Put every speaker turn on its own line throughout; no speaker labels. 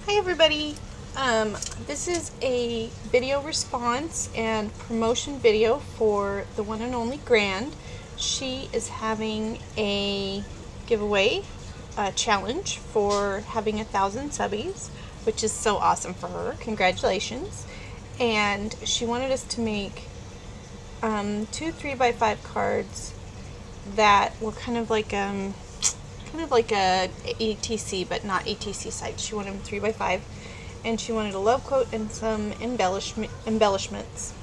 Hi everybody. This is a video response and promotion video for the one and only Grand. She is having a giveaway challenge for having 1,000 subbies, which is so awesome for her. Congratulations. And she wanted us to make 2 3x5 cards that were kind of like a ATC, but not ATC size. She wanted them 3x5, and she wanted a love quote and some embellishments,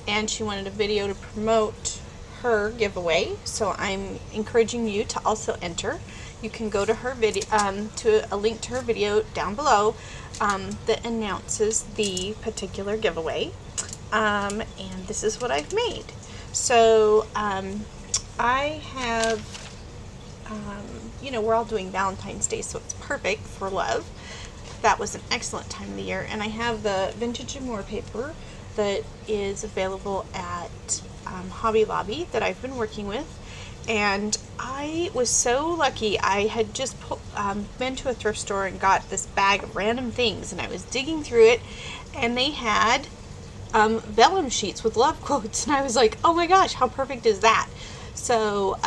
and she wanted a video to promote her giveaway. So I'm encouraging you to also enter. You can go to her video, to a link to her video down below that announces the particular giveaway. And this is what I've made. So I have, you know, we're all doing Valentine's Day, so it's perfect for love. That was an excellent time of the year. And I have the Vintage and More paper that is available at Hobby Lobby that I've been working with. And I was so lucky. I had just been to a thrift store and got this bag of random things, and I was digging through it, and they had vellum sheets with love quotes, and I was like, oh my gosh, how perfect is that? So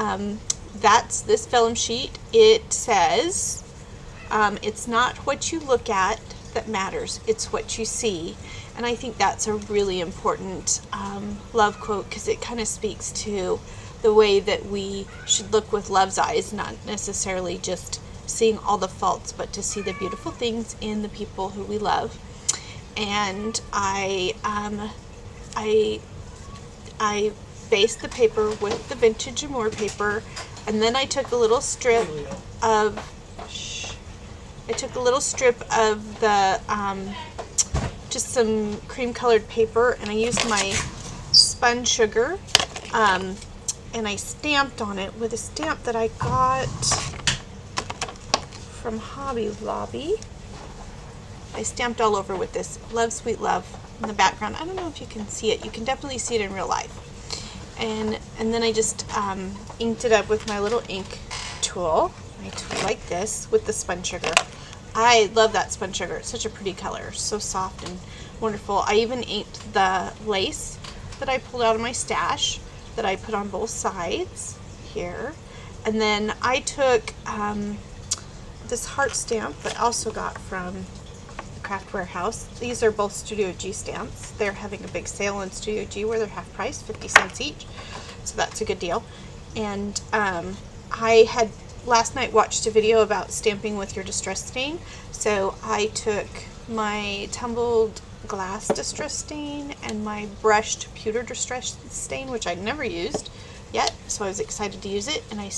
that's this vellum sheet. It says, it's not what you look at that matters, it's what you see. And I think that's a really important love quote, because it kind of speaks to the way that we should look with love's eyes, not necessarily just seeing all the faults, but to see the beautiful things in the people who we love. And I based the paper with the Vintage and More paper, and then I took a little strip of the just some cream colored paper, and I used my spun sugar, and I stamped on it with a stamp that I got from Hobby Lobby. I stamped all over with this Love Sweet Love in the background. I don't know if you can see it. You can definitely see it in real life. And then I just inked it up with my little ink tool. I tool like this with the spun sugar. I love that spun sugar. It's such a pretty color. So soft and wonderful. I even inked the lace that I pulled out of my stash that I put on both sides here. And then I took this heart stamp that I also got from Craft Warehouse. These are both Studio G stamps. They're having a big sale on Studio G where they're half price, 50 cents each. So that's a good deal. And I had last night watched a video about stamping with your distress stain. So I took my tumbled glass distress stain and my brushed pewter distress stain, which I'd never used yet. So I was excited to use it, and I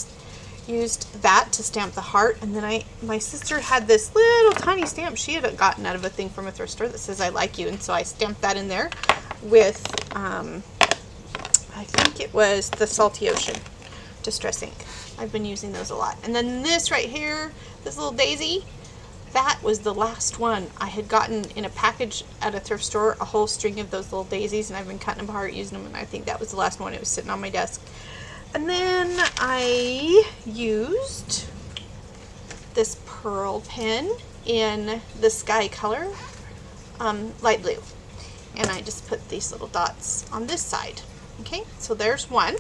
used that to stamp the heart. And then my sister had this little tiny stamp she had gotten out of a thing from a thrift store that says I like you, and so I stamped that in there with I think it was the Salty Ocean distress ink. I've been using those a lot. And then this right here, this little daisy, that was the last one. I had gotten in a package at a thrift store, a whole string of those little daisies, and I've been cutting them apart, using them, and I think that was the last one. It was sitting on my desk. And then I used this pearl pen in the sky color, light blue. And I just put these little dots on this side. Okay, so there's one.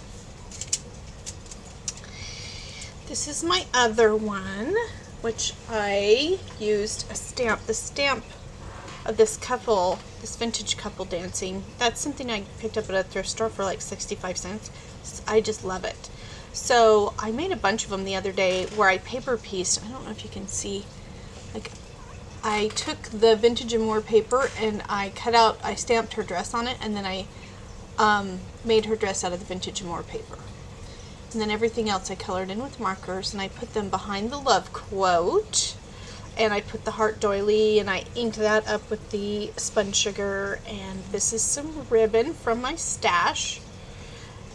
This is my other one, which I used a stamp, the stamp of this couple, this vintage couple dancing. That's something I picked up at a thrift store for like 65 cents. I just love it. So I made a bunch of them the other day where I paper pieced. I don't know if you can see. Like, I took the Vintage and More paper and I stamped her dress on it, and then I made her dress out of the Vintage and More paper. And then everything else I colored in with markers, and I put them behind the love quote. And I put the heart doily, and I inked that up with the spun sugar. And this is some ribbon from my stash.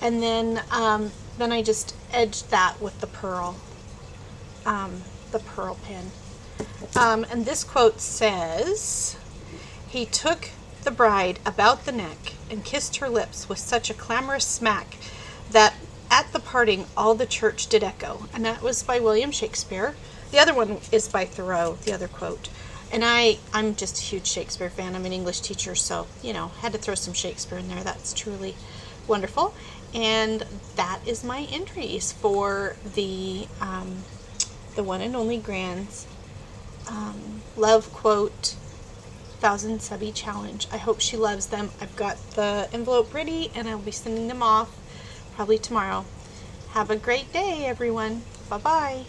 And then I just edged that with the pearl pen. And this quote says, "He took the bride about the neck and kissed her lips with such a clamorous smack that at the parting all the church did echo." And that was by William Shakespeare. The other one is by Thoreau, the other quote. And I'm just a huge Shakespeare fan. I'm an English teacher, so, you know, had to throw some Shakespeare in there. That's truly wonderful. And that is my entries for the One and Only Grand's love quote 1,000 subbie challenge. I hope she loves them. I've got the envelope ready and I'll be sending them off probably tomorrow. Have a great day, everyone. Bye-bye.